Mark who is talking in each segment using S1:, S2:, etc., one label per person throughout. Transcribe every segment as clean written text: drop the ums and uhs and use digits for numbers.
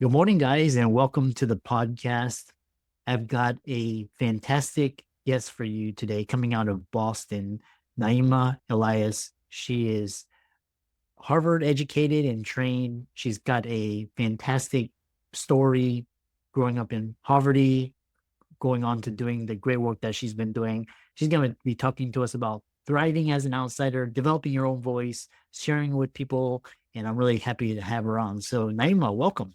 S1: Good morning, guys, and welcome to the podcast. I've got a fantastic guest for you today coming out of Boston, Naeemah Elias. She is Harvard educated and trained. She's got a fantastic story growing up in poverty, going on to doing the great work that she's been doing. She's going to be talking to us about thriving as an outsider, developing your own voice, sharing with people, and I'm really happy to have her on. So, Naeemah, welcome.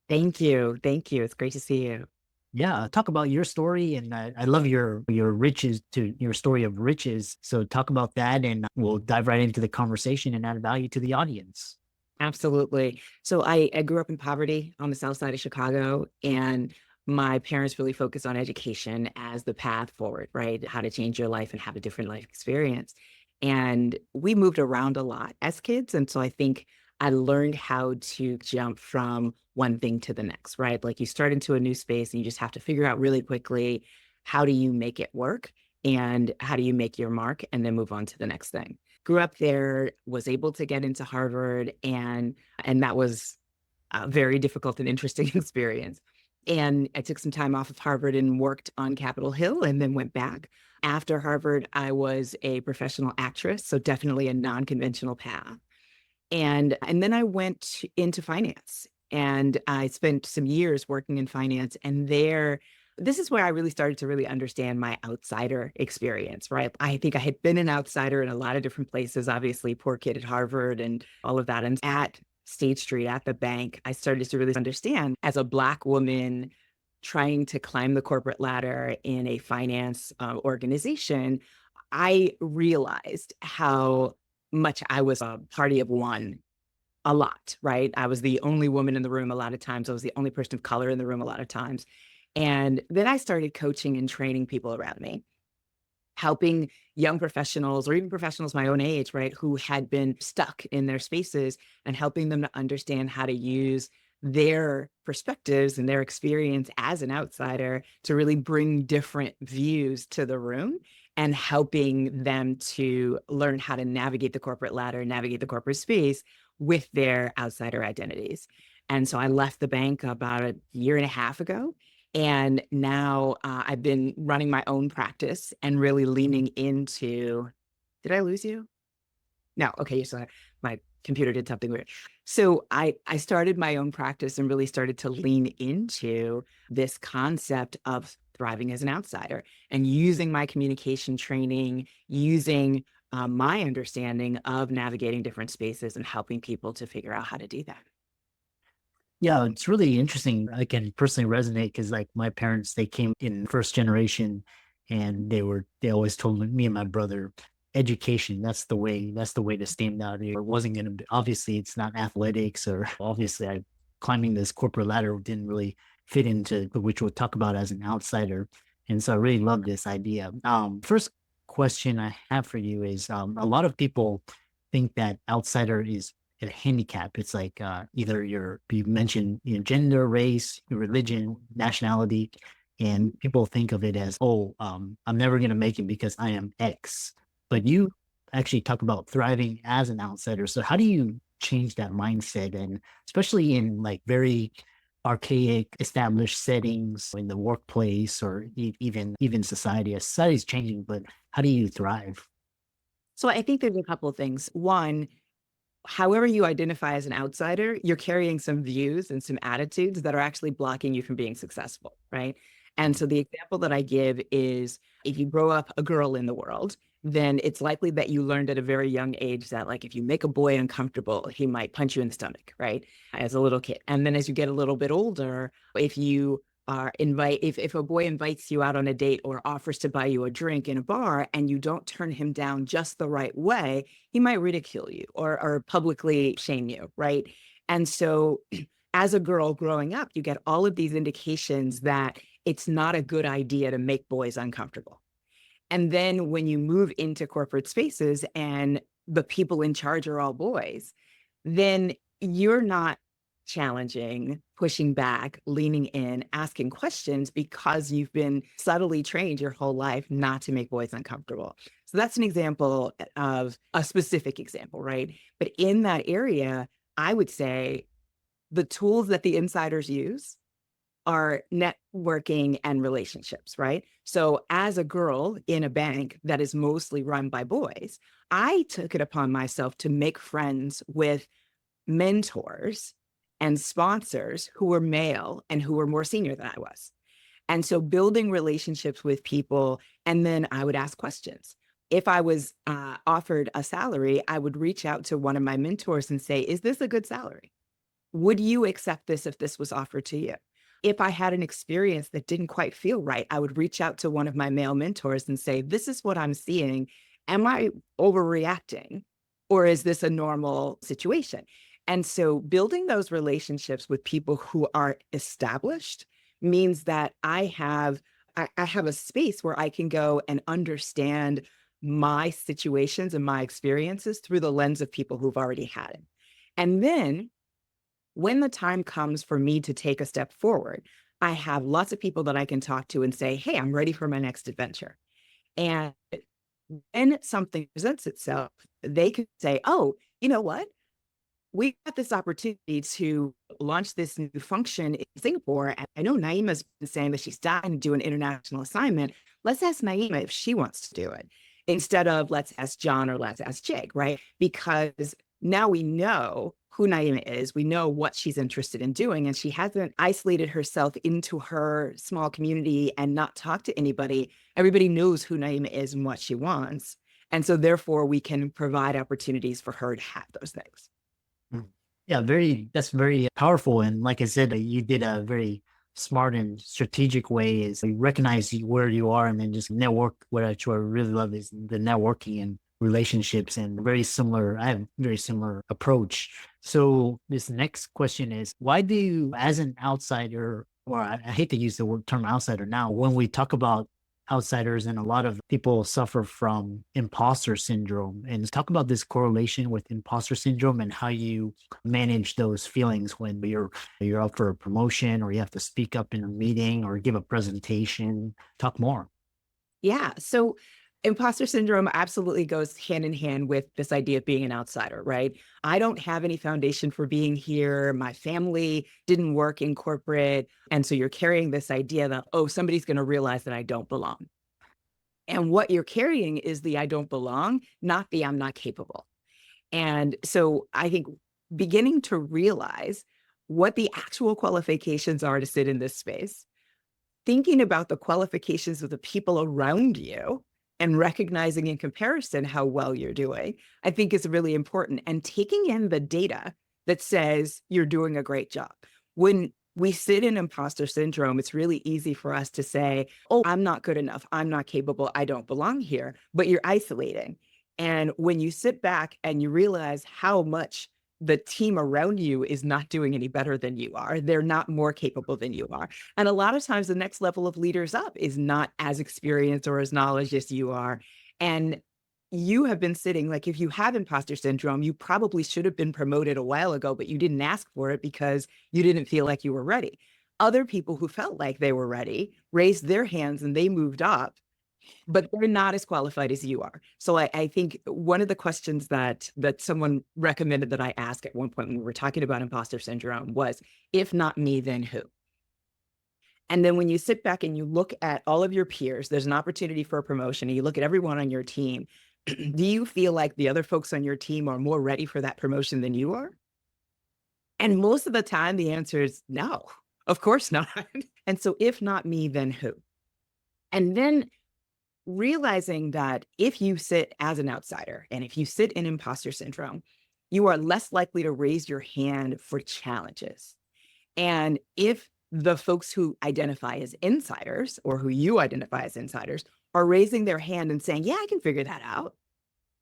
S2: Thank you. Thank you. It's great to see you.
S1: Yeah, talk about your story, and I love your riches to your story of riches. So talk about that, and we'll dive right into the conversation and add value to the audience.
S2: Absolutely. So I grew up in poverty on the south side of Chicago, and my parents really focused on education as the path forward, right? How to change your life and have a different life experience. And we moved around a lot as kids. And so I think I learned how to jump from one thing to the next, right? Like you start into a new space and you just have to figure out really quickly how do you make it work and how do you make your mark and then move on to the next thing. Grew up there, was able to get into Harvard, and that was a very difficult and interesting experience. And I took some time off of Harvard and worked on Capitol Hill and then went back. After Harvard, I was a professional actress, so definitely a non-conventional path. And then I went into finance and I spent some years working in finance. And this is where I really started to really understand my outsider experience, right? I think I had been an outsider in a lot of different places, obviously, poor kid at Harvard and all of that. And at State Street, at the bank, I started to really understand as a Black woman trying to climb the corporate ladder in a finance organization, I realized how much I was a party of one a lot, right? I was the only woman in the room a lot of times. I was the only person of color in the room a lot of times. And then I started coaching and training people around me, helping young professionals or even professionals my own age, right, who had been stuck in their spaces and helping them to understand how to use their perspectives and their experience as an outsider to really bring different views to the room and helping them to learn how to navigate the corporate ladder, navigate the corporate space with their outsider identities. And so I left the bank about a year and a half ago, and now I've been running my own practice and really leaning into. Did I lose you? No. Okay. So my computer did something weird. So I started my own practice and really started to lean into this concept of thriving as an outsider and using my communication training, using my understanding of navigating different spaces and helping people to figure out how to do that.
S1: Yeah, it's really interesting. I can personally resonate because like my parents, they came in first generation, and they always told me and my brother, education, that's the way to stand out here. It wasn't gonna be, obviously it's not athletics, or obviously I climbing this corporate ladder didn't really fit into which we'll talk about as an outsider. And so I really love this idea. First question I have for you is a lot of people think that outsider is a handicap. It's like either you mentioned gender, race, your religion, nationality, and people think of it as, oh, I'm never gonna make it because I am X. But you actually talk about thriving as an outsider. So how do you change that mindset, and especially in like very archaic established settings in the workplace, or even society? As society's changing, but how do you thrive?
S2: So I think there's a couple of things. One, however you identify as an outsider, you're carrying some views and some attitudes that are actually blocking you from being successful, right? And so the example that I give is if you grow up a girl in the world, then it's likely that you learned at a very young age that, like, if you make a boy uncomfortable, he might punch you in the stomach, right? As a little kid. And then as you get a little bit older, if you if a boy invites you out on a date or offers to buy you a drink in a bar and you don't turn him down just the right way, he might ridicule you or publicly shame you, right? And so as a girl growing up, you get all of these indications that it's not a good idea to make boys uncomfortable. And then when you move into corporate spaces and the people in charge are all boys, then you're not challenging, pushing back, leaning in, asking questions because you've been subtly trained your whole life not to make boys uncomfortable. So that's an example of a specific example, right? But in that area, I would say the tools that the insiders use are networking and relationships, right? So as a girl in a bank that is mostly run by boys, I took it upon myself to make friends with mentors and sponsors who were male and who were more senior than I was. And so building relationships with people, and then I would ask questions. If I was offered a salary, I would reach out to one of my mentors and say, is this a good salary? Would you accept this if this was offered to you? If I had an experience that didn't quite feel right, I would reach out to one of my male mentors and say, this is what I'm seeing. Am I overreacting? Or is this a normal situation? And so building those relationships with people who are established means that I have a space where I can go and understand my situations and my experiences through the lens of people who've already had it. And then when the time comes for me to take a step forward, I have lots of people that I can talk to and say, hey, I'm ready for my next adventure. And when something presents itself, they can say, oh, you know what? We got this opportunity to launch this new function in Singapore. And I know Naeemah's been saying that she's dying to do an international assignment. Let's ask Naeemah if she wants to do it instead of let's ask John or let's ask Jake, right? Because now we know who Naeemah is. We know what she's interested in doing. And she hasn't isolated herself into her small community and not talked to anybody. Everybody knows who Naeemah is and what she wants. And so therefore we can provide opportunities for her to have those things.
S1: Mm. Yeah, that's very powerful. And like I said, you did a very smart and strategic way is you recognize where you are and then just network. What I really love is the networking and relationships and very similar. I have a very similar approach. So this next question is, why do you, as an outsider, or I hate to use the term outsider now, when we talk about outsiders and a lot of people suffer from imposter syndrome, and talk about this correlation with imposter syndrome and how you manage those feelings when you're up for a promotion or you have to speak up in a meeting or give a presentation. Talk more.
S2: Yeah. So imposter syndrome absolutely goes hand in hand with this idea of being an outsider, right? I don't have any foundation for being here. My family didn't work in corporate. And so you're carrying this idea that, oh, somebody's going to realize that I don't belong. And what you're carrying is the I don't belong, not the I'm not capable. And so I think beginning to realize what the actual qualifications are to sit in this space, thinking about the qualifications of the people around you and recognizing in comparison how well you're doing, I think is really important. And taking in the data that says you're doing a great job. When we sit in imposter syndrome, it's really easy for us to say, oh, I'm not good enough. I'm not capable. I don't belong here. But you're isolating. And when you sit back and you realize how much the team around you is not doing any better than you are, they're not more capable than you are. And a lot of times the next level of leaders up is not as experienced or as knowledge as you are. And you have been sitting, like if you have imposter syndrome, you probably should have been promoted a while ago, but you didn't ask for it because you didn't feel like you were ready. Other people who felt like they were ready raised their hands and they moved up, but they're not as qualified as you are. So I think one of the questions that someone recommended that I ask at one point when we were talking about imposter syndrome was, if not me, then who? And then when you sit back and you look at all of your peers, there's an opportunity for a promotion, and you look at everyone on your team, do you feel like the other folks on your team are more ready for that promotion than you are? And most of the time, the answer is no, of course not. And so if not me, then who? And then realizing that if you sit as an outsider and if you sit in imposter syndrome, you are less likely to raise your hand for challenges. And if the folks who identify as insiders or who you identify as insiders are raising their hand and saying, yeah, I can figure that out.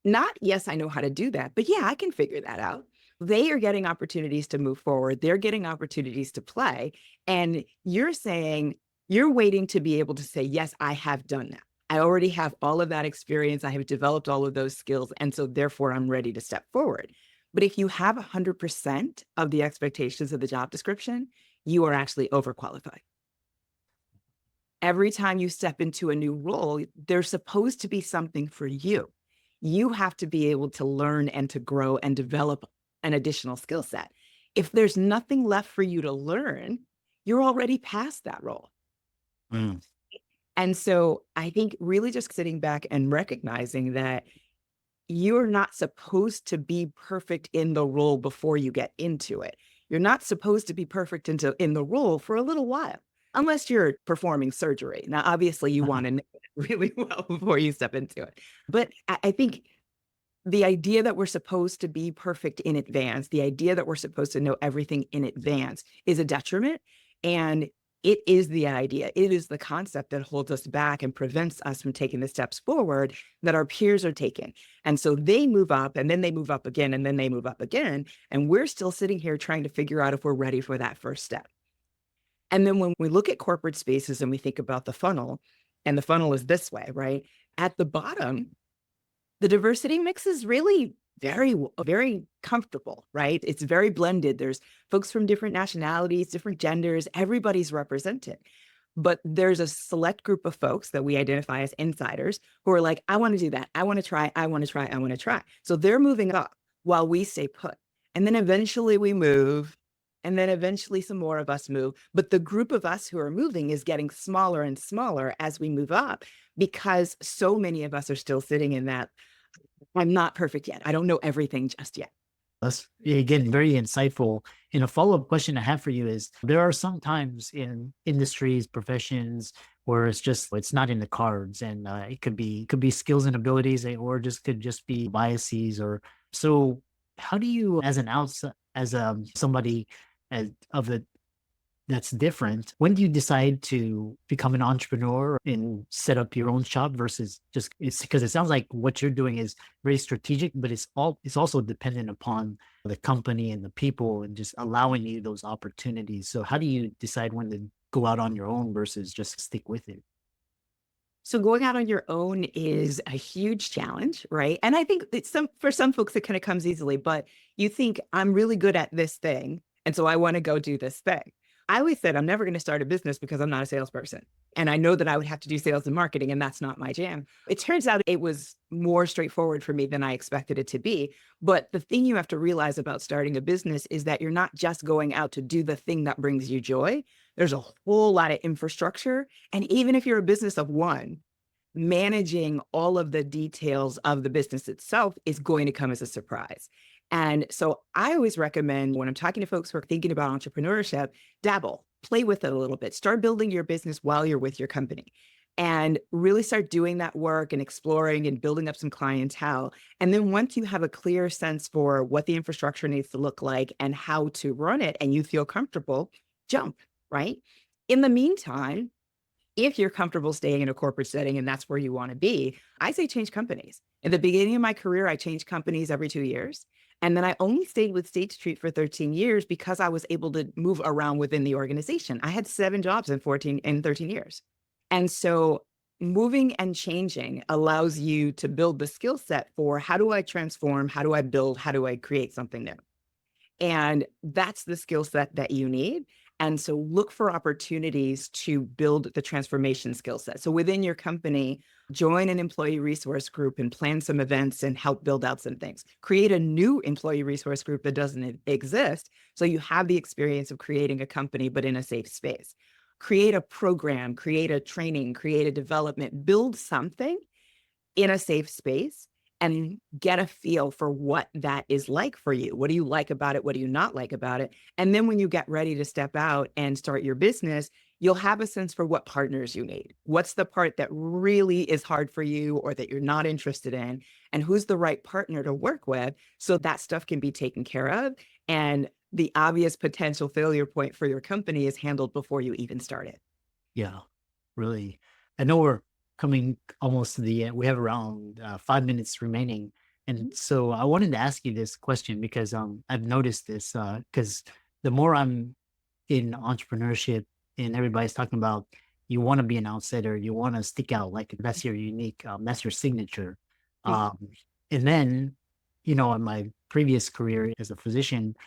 S2: Not, yes, I know how to do that, but yeah, I can figure that out. They are getting opportunities to move forward. They're getting opportunities to play. And you're saying, you're waiting to be able to say, yes, I have done that. I already have all of that experience. I have developed all of those skills. And so therefore I'm ready to step forward. But if you have 100% of the expectations of the job description, you are actually overqualified. Every time you step into a new role, there's supposed to be something for you. You have to be able to learn and to grow and develop an additional skill set. If there's nothing left for you to learn, you're already past that role.
S1: Mm.
S2: And so I think really just sitting back and recognizing that you're not supposed to be perfect in the role before you get into it. You're not supposed to be perfect in the role for a little while, unless you're performing surgery. Now, obviously, you want to know it really well before you step into it. But I think the idea that we're supposed to be perfect in advance, the idea that we're supposed to know everything in advance is a detriment. And it is the idea, it is the concept that holds us back and prevents us from taking the steps forward that our peers are taking. And so they move up and then they move up again and then they move up again. And we're still sitting here trying to figure out if we're ready for that first step. And then when we look at corporate spaces and we think about the funnel, and the funnel is this way, right? At the bottom, the diversity mix is really very comfortable, right? It's very blended. There's folks from different nationalities, different genders, everybody's represented. But there's a select group of folks that we identify as insiders who are like, I want to do that. I want to try. I want to try. I want to try. So they're moving up while we stay put. And then eventually we move. And then eventually some more of us move. But the group of us who are moving is getting smaller and smaller as we move up because so many of us are still sitting in that I'm not perfect yet. I don't know everything just yet.
S1: That's again very insightful. And a follow-up question I have for you is there are some times in industries, professions where it's not in the cards, and it could be skills and abilities, or just could just be biases. Or so how do you, as an outside, as somebody as of the that's different. When do you decide to become an entrepreneur and set up your own shop versus just, it's because it sounds like what you're doing is very strategic, but it's also dependent upon the company and the people and just allowing you those opportunities. So how do you decide when to go out on your own versus just stick with it?
S2: So going out on your own is a huge challenge, right? And I think that for some folks it kind of comes easily, but you think I'm really good at this thing, and so I want to go do this thing. I always said I'm never going to start a business because I'm not a salesperson. And I know that I would have to do sales and marketing, and that's not my jam. It turns out it was more straightforward for me than I expected it to be. But the thing you have to realize about starting a business is that you're not just going out to do the thing that brings you joy. There's a whole lot of infrastructure. And even if you're a business of one, managing all of the details of the business itself is going to come as a surprise. And so I always recommend when I'm talking to folks who are thinking about entrepreneurship, dabble, play with it a little bit, start building your business while you're with your company and really start doing that work and exploring and building up some clientele. And then once you have a clear sense for what the infrastructure needs to look like and how to run it, and you feel comfortable, jump, right? In the meantime, if you're comfortable staying in a corporate setting and that's where you want to be, I say change companies. In the beginning of my career, I changed companies every 2 years. And then I only stayed with State Street for 13 years because I was able to move around within the organization. I had 7 jobs in 13 years. And so moving and changing allows you to build the skill set for how do I transform? How do I build? How do I create something new? And that's the skill set that you need. And so look for opportunities to build the transformation skill set. So within your company, join an employee resource group and plan some events and help build out some things. Create a new employee resource group that doesn't exist. So you have the experience of creating a company, but in a safe space. Create a program, create a training, create a development, build something in a safe space and get a feel for what that is like for you. What do you like about it? What do you not like about it? And then when you get ready to step out and start your business, you'll have a sense for what partners you need. What's the part that really is hard for you or that you're not interested in? And who's the right partner to work with so that stuff can be taken care of. And the obvious potential failure point for your company is handled before you even start it.
S1: Yeah, really. I know we're coming almost to the end. We have around 5 minutes remaining. And so I wanted to ask you this question because I've noticed this because the more I'm in entrepreneurship and everybody's talking about you want to be an outsider, you want to stick out, like that's your unique, that's your signature.
S2: Mhm.
S1: Um, and then, in my previous career as a physician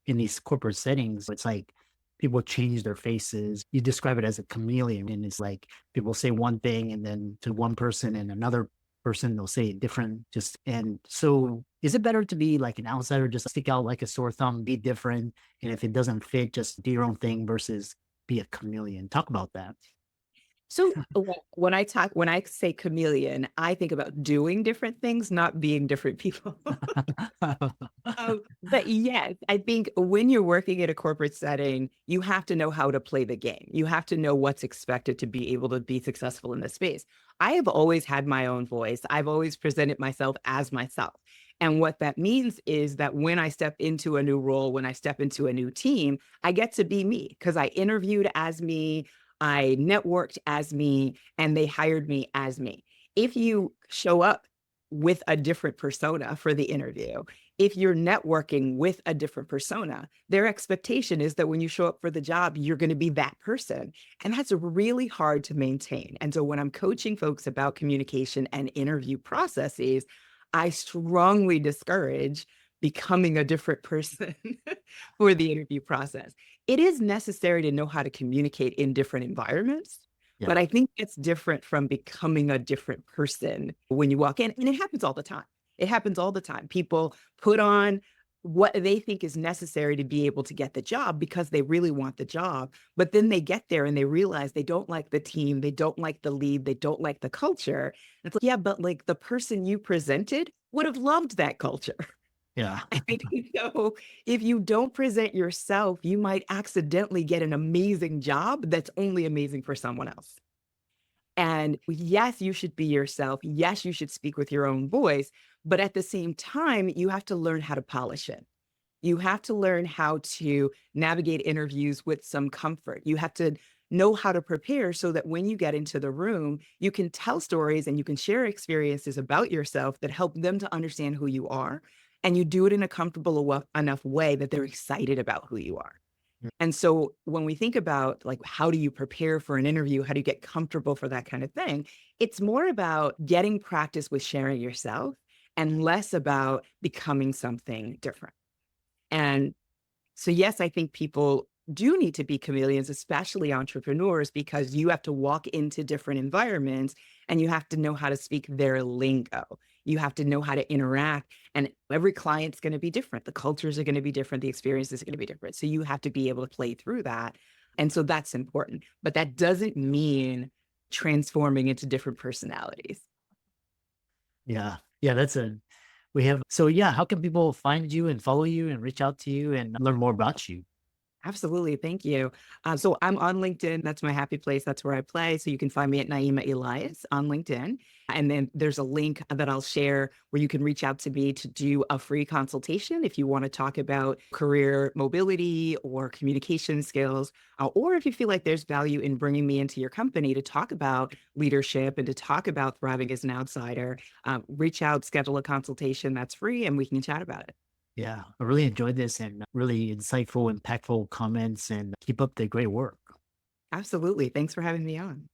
S1: in these corporate settings, it's like people change their faces. You describe it as a chameleon, and it's like people say one thing and then to one person and another person, they'll say it different. Just and so is it better to be like an outsider, just stick out like a sore thumb, be different, and if it doesn't fit, just do your own thing versus be a chameleon? Talk about that.
S2: So when I say chameleon, I think about doing different things, not being different people. But yes, I think when you're working in a corporate setting, you have to know how to play the game. You have to know what's expected to be able to be successful in this space. I have always had my own voice. I've always presented myself as myself. And what that means is that when I step into a new role, when I step into a new team, I get to be me because I interviewed as me, I networked as me, and they hired me as me. If you show up with a different persona for the interview, if you're networking with a different persona, their expectation is that when you show up for the job, you're going to be that person. And that's really hard to maintain. And so when I'm coaching folks about communication and interview processes, I strongly discourage becoming a different person for the interview process. It is necessary to know how to communicate in different environments,
S1: Yeah.
S2: but I think it's different from becoming a different person when you walk in. And it happens all the time. It happens all the time. People put on what they think is necessary to be able to get the job because they really want the job. But then they get there and they realize they don't like the team, they don't like the lead, they don't like the culture. And it's like, yeah, but like the person you presented would have loved that culture.
S1: Yeah.
S2: And so if you don't present yourself, you might accidentally get an amazing job that's only amazing for someone else. And yes, you should be yourself. Yes, you should speak with your own voice. But at the same time, you have to learn how to polish it. You have to learn how to navigate interviews with some comfort. You have to know how to prepare so that when you get into the room, you can tell stories and you can share experiences about yourself that help them to understand who you are. And you do it in a comfortable enough way that they're excited about who you are. And so when we think about like how do you prepare for an interview, how do you get comfortable for that kind of thing? It's more about getting practice with sharing yourself and less about becoming something different. And so, yes, I think people do need to be chameleons, especially entrepreneurs, because you have to walk into different environments and you have to know how to speak their lingo. You have to know how to interact, and every client's going to be different. The cultures are going to be different. The experiences are going to be different. So, you have to be able to play through that. And so, that's important. But that doesn't mean transforming into different personalities.
S1: Yeah. Yeah. That's a we have so yeah, how can people find you and follow you and reach out to you and learn more about you?
S2: Absolutely. Thank you. So I'm on LinkedIn. That's my happy place. That's where I play. So you can find me at Naeemah Elias on LinkedIn. And then there's a link that I'll share where you can reach out to me to do a free consultation if you want to talk about career mobility or communication skills, or if you feel like there's value in bringing me into your company to talk about leadership and to talk about thriving as an outsider. Reach out, schedule a consultation that's free, and we can chat about it.
S1: Yeah. I really enjoyed this and really insightful, impactful comments and keep up the great work.
S2: Absolutely. Thanks for having me on.